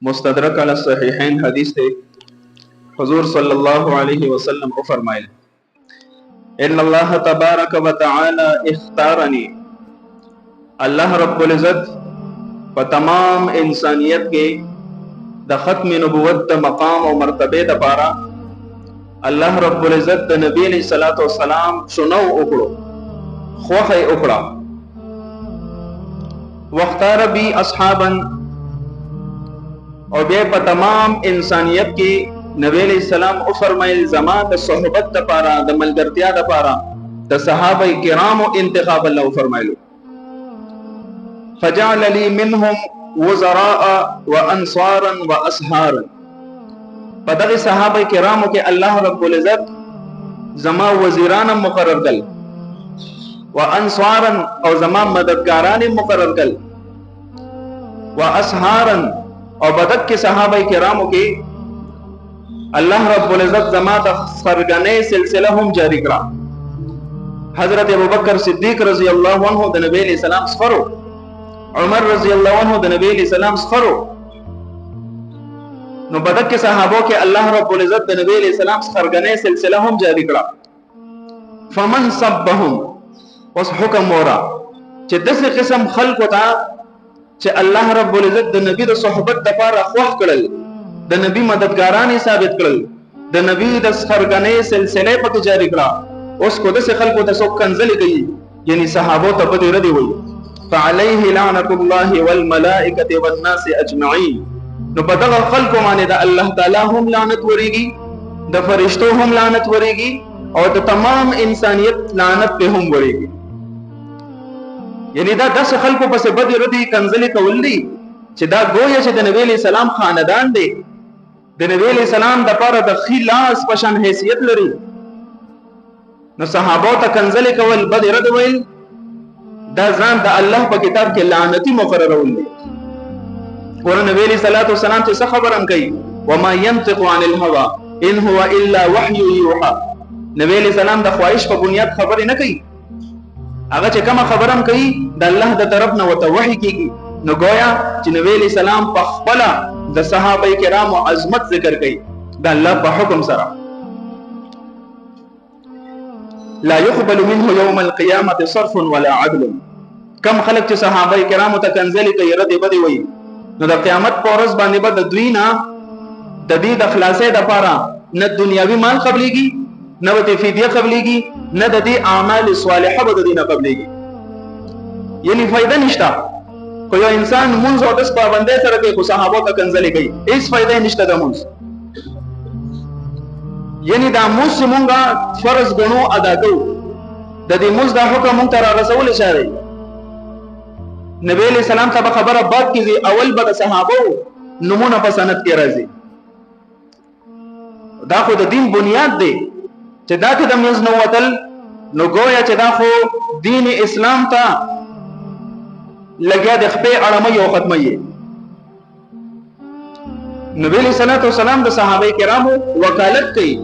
मुस्तदरक अला सहीहैन हदीस थे हुजूर सल्लल्लाहु अलैहि वसल्लम को फरमाया, इन्नल्लाह तबारक व तआला इख्तारनी, अल्लाह रब्बुल इज्जत व तमाम इंसानियत के द खत्म नबुवत मकाम और मर्तबे द पारा अल्लाह रब्बुल इज्जत द नबी अलैहिस्सलातु वस्सलाम सुनो उकड़ो ख्वाह उकड़ा वख्तार भी असहाबन, और बे पर तमाम इंसानियत की नबी अलैहिस्सलाम ओ फरमाइल जमा द सोहबत द पारा द मलगरतिया द पारा द सहाबा किराम इंतखाब अल्लाह फरमाइलो, फजअल ली मिनहुम वज़राअ व अंसारन व असहारन, पदर सहाबा किराम के अल्लाह रब्बुल इज्जत जमा वजीरान मुकर्रर कल व अंसारन और जमा मददगारान मुकर्रर कल व असहारन और बदक के सहाबा किराम के अल्लाह रब्बुल इज्जत जमा सरगने सिलसिला हम जारी करा। हजरत अबू बकर सिद्दीक रज़ी अल्लाहु अन्हु द नबी अलैहि सलाम सफरो, उमर रज़ी अल्लाहु अन्हु द नबी अलैहि सलाम सफरो, नो बदक के सहाबों के अल्लाह रब्बुल इज्जत द नबी अलैहि सलाम सरगने सिलसिला हम जारी करा। फमन सब्बहुम उस हुक्म मोरा चे दस किस्म खल्क होता चे अल्लाह रब्बुल इज्जत द नबी द सोहबत द पारा ख्वाह करल, द नबी मददगारानी साबित करल, द नबी द सरगने सिलसिले पर जारी करा, उसको दस खल्क होता सो कंजली गई यानी सहाबों तब रदी हुई। फअलैहि लानतुल्लाहि वल मलाइकति वन नास अजमईन, नो बदल खल्क माने दा अल्लाह ताला हम लानत वरेगी, द फरिश्तों हम लानत वरेगी और द तमाम इंसानियत लानत पे हम वरेगी। यानी दा दस खल्कों पर से बदी रदी कंजली कवल्ली दा गोया चे द नबी अलैहि सलाम खानदान दे, द नबी अलैहि सलाम द पारा द खिलास पशान हैसियत लरी, न सहाबों ता कंजली कवल बदी रद वइल दा जान दा अल्लाह पर किताब के लानती मुकर्रर वइल। और नबी अलैहि सलातु वस्सलाम से खबरन कई वमा यंतिकु अनिल हवा इन हुवा इल्ला वहयु युहा, नबी अलैहि सलाम द ख्वाहिश पर बुनियाद खबर न कई, अगर चे कमा खबरम कई द अल्लाह द तरफ न वत वही की न गोया चे नबी अलैहि सलाम पखपला द सहाबा किराम अजमत जिक्र कई द अल्लाह पर हुक्म सरा। ला युक़बलु मिन्हु यौमल क़ियामति सर्फुन वला अदलुन, कम खलक चे सहाबा किराम त कंजली कई रदी बदी वई न द क़यामत पोरस बांदे बद दुईना द दी द खलासे द पारा न दुनियावी माल कबलीगी न वती फिदिया कबलीगी न द दी आमाल स्वालिहा बद दी न कबलीगी। यानी फायदा निश्ता कोई इंसान मुंज और दस पाबंदे सर के सहाबों का कंजली गई इस फायदा निश्ता दा मुंज, यानी दा मुंज से मुंगा फर्ज गणो अदा करो द दी मुंज दा हुक्म मुंतरा रसूल इशारे नबी अलैहि सलाम का खबर बात की अवल बद सहाबो नमूना पसंद के राजी दा खुद दीन बुनियाद दे चे दा के दम यज़ नवतल नो गोया चे दा खो दीन इस्लाम ता लग्या देखपे अड़मई और खत्मई। नबी अलैहि सलातु वस्सलाम द सहाबा किराम वकालत कई